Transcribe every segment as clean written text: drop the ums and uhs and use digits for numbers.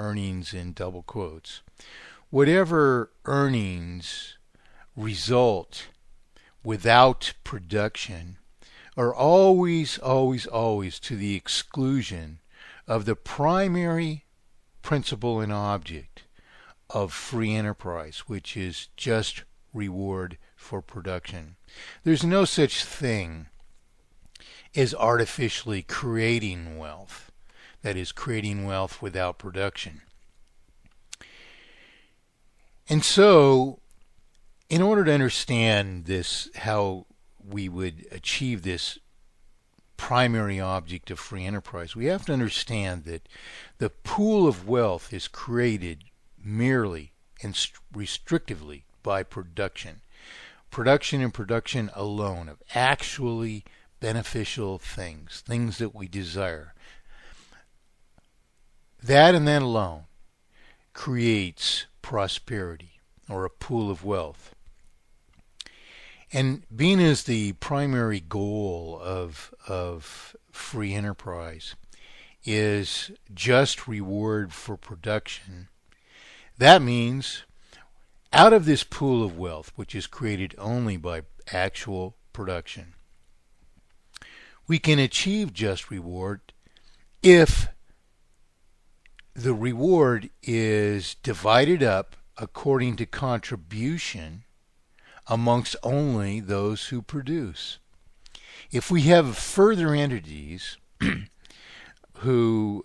earnings in double quotes, whatever earnings result without production are always, always, always to the exclusion of the primary principle and object of free enterprise, which is just reward for production. There's no such thing as artificially creating wealth, that is, creating wealth without production. And so, in order to understand this, how we would achieve this primary object of free enterprise, we have to understand that the pool of wealth is created merely and restrictively by production. Production and production alone of actually beneficial things, things that we desire. That and that alone creates prosperity or a pool of wealth. And being as the primary goal of free enterprise is just reward for production, that means out of this pool of wealth, which is created only by actual production, we can achieve just reward if the reward is divided up according to contribution amongst only those who produce. If we have further entities who,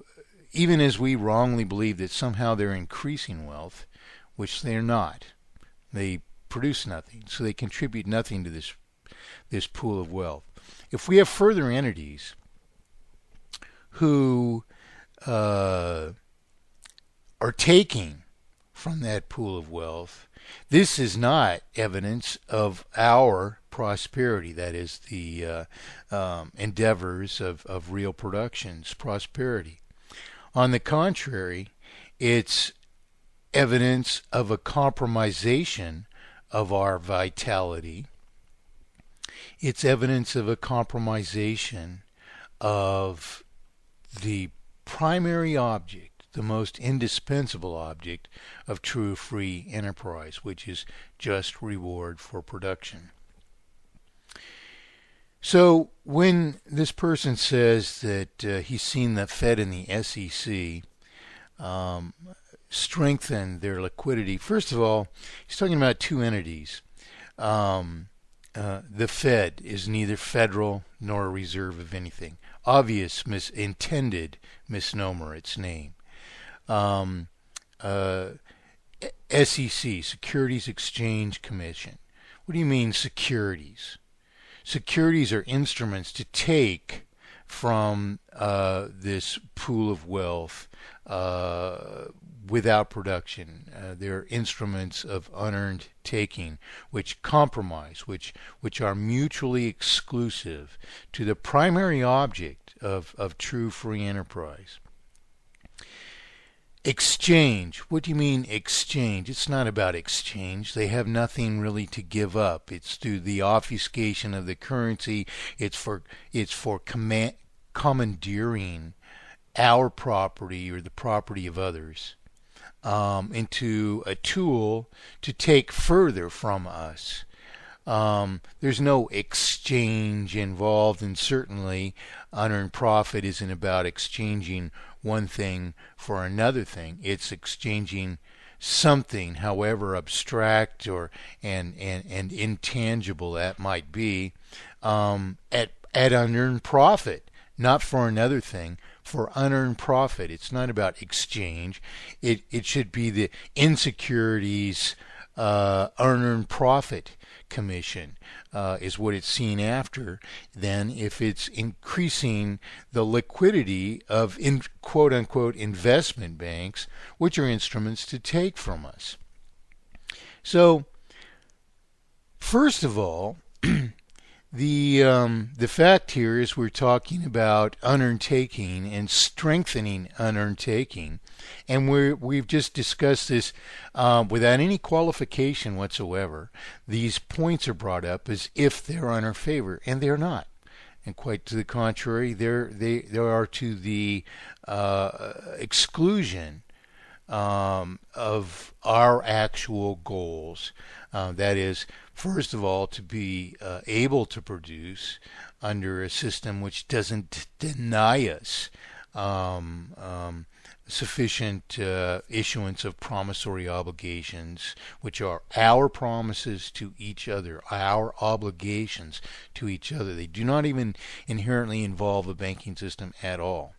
even as we wrongly believe that somehow they're increasing wealth, which they're not, they produce nothing, so they contribute nothing to this pool of wealth. If we have further entities who are taking from that pool of wealth, this is not evidence of our prosperity, that is, the endeavors of real production's prosperity. On the contrary, it's evidence of a compromisation of our vitality. It's evidence of a compromisation of the primary object, the most indispensable object of true free enterprise, which is just reward for production. So when this person says that he's seen the Fed and the SEC strengthen their liquidity, first of all, he's talking about two entities. The Fed is neither federal nor a reserve of anything. Obvious intended misnomer, its name. SEC, Securities Exchange Commission. What do you mean securities? Securities are instruments to take from this pool of wealth without production. They're instruments of unearned taking, which compromise, which are mutually exclusive to the primary object of true free enterprise. Exchange. What do you mean exchange? It's not about exchange. They have nothing really to give up. It's through the obfuscation of the currency. It's for commandeering our property or the property of others into a tool to take further from us. There's no exchange involved, and certainly unearned profit isn't about exchanging one thing for another thing. It's exchanging something, however abstract or and intangible that might be, at unearned profit, not for another thing, for unearned profit. It's not about exchange. It should be the insecurities unearned profit commission is what it's seen after. Then if it's increasing the liquidity of quote unquote investment banks, which are instruments to take from us. So first of all, the fact here is we're talking about unearned taking and strengthening unearned taking, and we've just discussed this without any qualification whatsoever. These points are brought up as if they're in our favor, and they're not. And quite to the contrary, they are to the exclusion of our actual goals. That is, first of all, to be able to produce under a system which doesn't deny us sufficient issuance of promissory obligations, which are our promises to each other, our obligations to each other. They do not even inherently involve a banking system at all.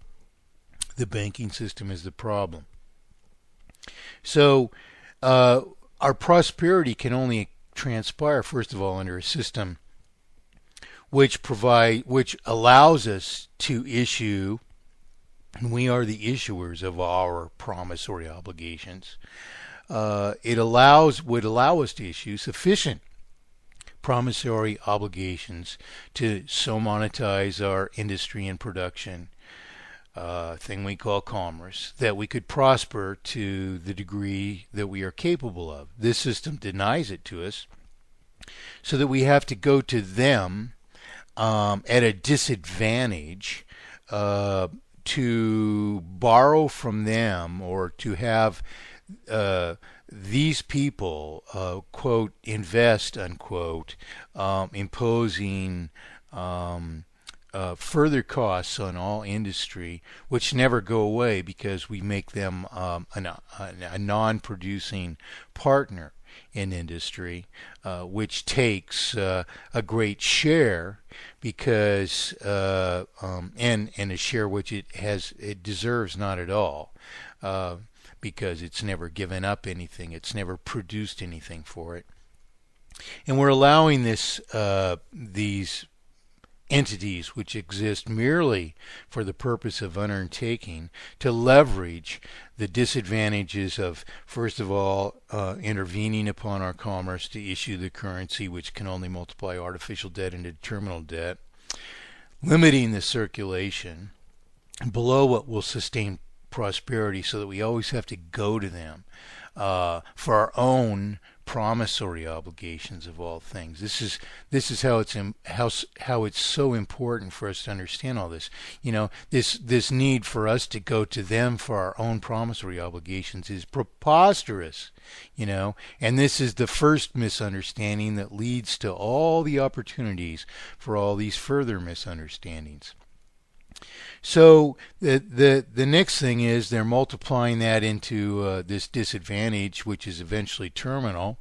The banking system is the problem. So our prosperity can only transpire, first of all, under a system which allows us to issue, and we are the issuers of our promissory obligations. It would allow us to issue sufficient promissory obligations to so monetize our industry and production, thing we call commerce, that we could prosper to the degree that we are capable of. This system denies it to us, so that we have to go to them at a disadvantage to borrow from them, or to have these people, quote, invest, unquote, imposing further costs on all industry, which never go away because we make them a non-producing partner in industry, which takes a great share, because and a share which it deserves not at all, because it's never given up anything, it's never produced anything for it, and we're allowing these entities which exist merely for the purpose of unearned taking to leverage the disadvantages of, first of all, intervening upon our commerce to issue the currency which can only multiply artificial debt into terminal debt, limiting the circulation below what will sustain prosperity, so that we always have to go to them for our own promissory obligations of all things. This is how it's so important for us to understand all this. This need for us to go to them for our own promissory obligations is preposterous. And this is the first misunderstanding that leads to all the opportunities for all these further misunderstandings. So the next thing is they're multiplying that into this disadvantage, which is eventually terminal,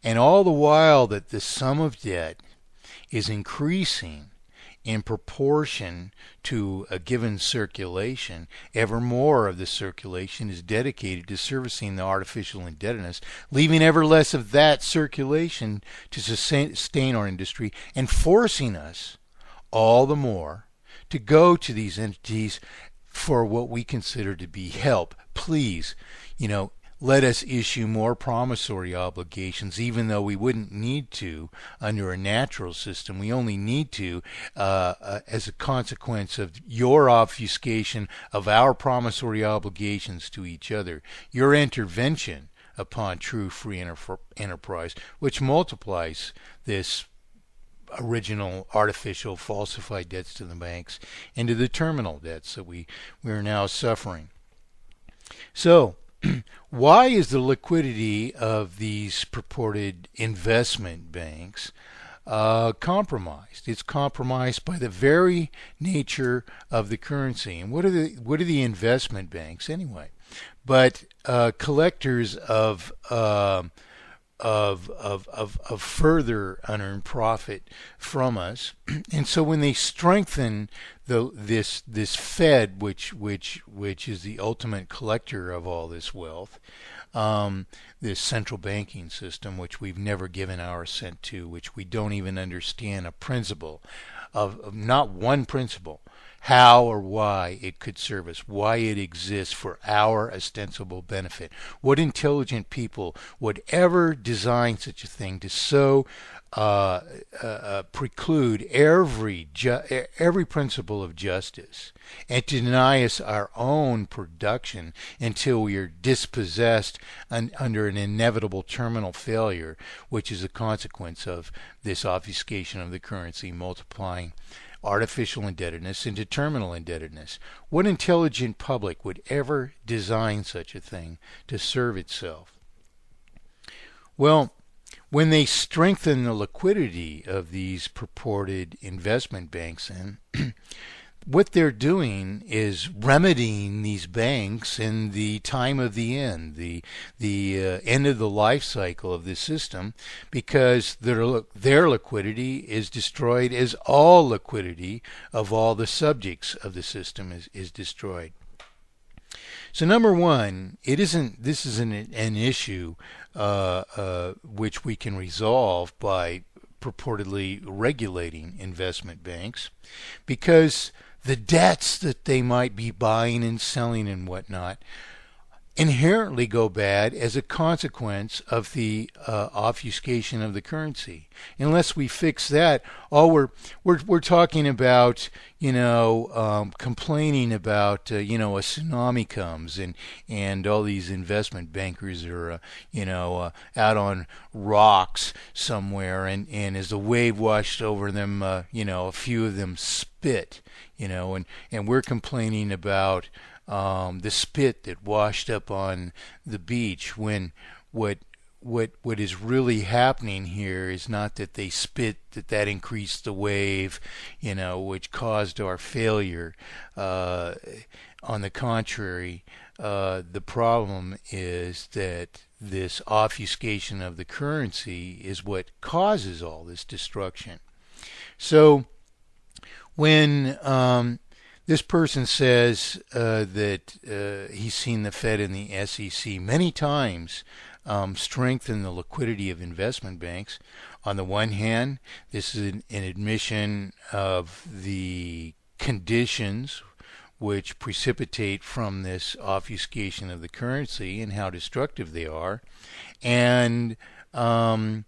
and all the while that the sum of debt is increasing in proportion to a given circulation, ever more of the circulation is dedicated to servicing the artificial indebtedness, leaving ever less of that circulation to sustain our industry, and forcing us all the more to go to these entities for what we consider to be help. Please, let us issue more promissory obligations, even though we wouldn't need to under a natural system. We only need to as a consequence of your obfuscation of our promissory obligations to each other, your intervention upon true free enterprise, which multiplies this original artificial falsified debts to the banks into the terminal debts that we are now suffering. So why is the liquidity of these purported investment banks compromised? It's compromised by the very nature of the currency. And what are the investment banks anyway? But collectors of further unearned profit from us. And so when they strengthen this Fed, which is the ultimate collector of all this wealth, this central banking system, which we've never given our assent to, which we don't even understand a principle of not one principle, how or why it could serve us, why it exists for our ostensible benefit. What intelligent people would ever design such a thing to so preclude every principle of justice, and to deny us our own production until we are dispossessed under an inevitable terminal failure, which is a consequence of this obfuscation of the currency, multiplying artificial indebtedness into terminal indebtedness. What intelligent public would ever design such a thing to serve itself? Well, when they strengthen the liquidity of these purported investment banks, what they're doing is remedying these banks in the time of the end, the end of the life cycle of the system, because their liquidity is destroyed as all liquidity of all the subjects of the system is destroyed. So number one, this isn't an issue which we can resolve by purportedly regulating investment banks, because the debts that they might be buying and selling and whatnot inherently go bad as a consequence of the obfuscation of the currency. Unless we fix that, all we're talking about, complaining about, a tsunami comes and all these investment bankers are, out on rocks somewhere, and as the wave washed over them, a few of them spit, and we're complaining about the spit that washed up on the beach, when what is really happening here is not that they spit, that increased the wave, which caused our failure. On the contrary, the problem is that this obfuscation of the currency is what causes all this destruction. So when this person says that he's seen the Fed and the SEC many times strengthen the liquidity of investment banks. On the one hand, this is an admission of the conditions which precipitate from this obfuscation of the currency and how destructive they are. And on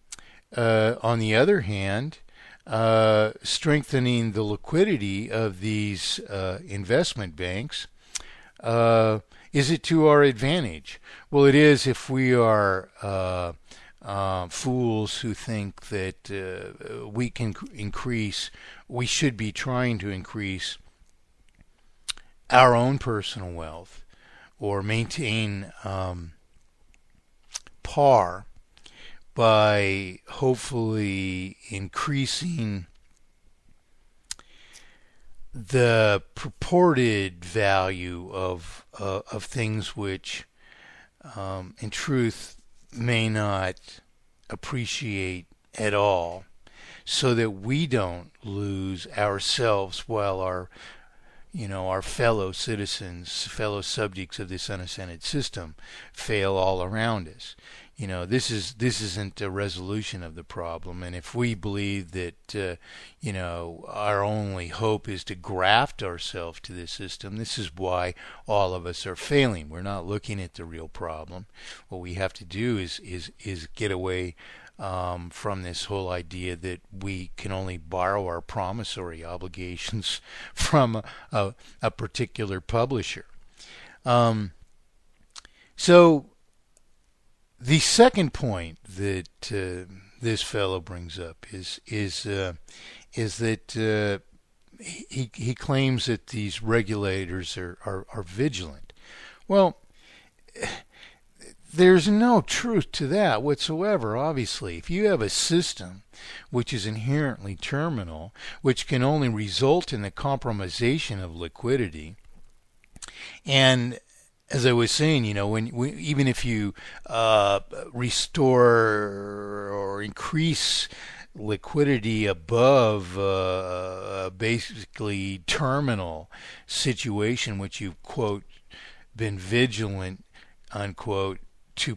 the other hand, strengthening the liquidity of these investment banks, is it to our advantage? Well, it is if we are fools who think that we should be trying to increase our own personal wealth or maintain par by hopefully increasing the purported value of things which, in truth, may not appreciate at all, so that we don't lose ourselves while our fellow citizens, fellow subjects of this unascended system fail all around us. This isn't a resolution of the problem. And if we believe that, our only hope is to graft ourselves to this system, this is why all of us are failing. We're not looking at the real problem. What we have to do is get away from this whole idea that we can only borrow our promissory obligations from a particular publisher. So the second point that this fellow brings up is that he claims that these regulators are vigilant. Well, there's no truth to that whatsoever, obviously. If you have a system which is inherently terminal, which can only result in the compromisation of liquidity, and as I was saying, even if you restore or increase liquidity above basically terminal situation, which you've, quote, been vigilant, unquote, to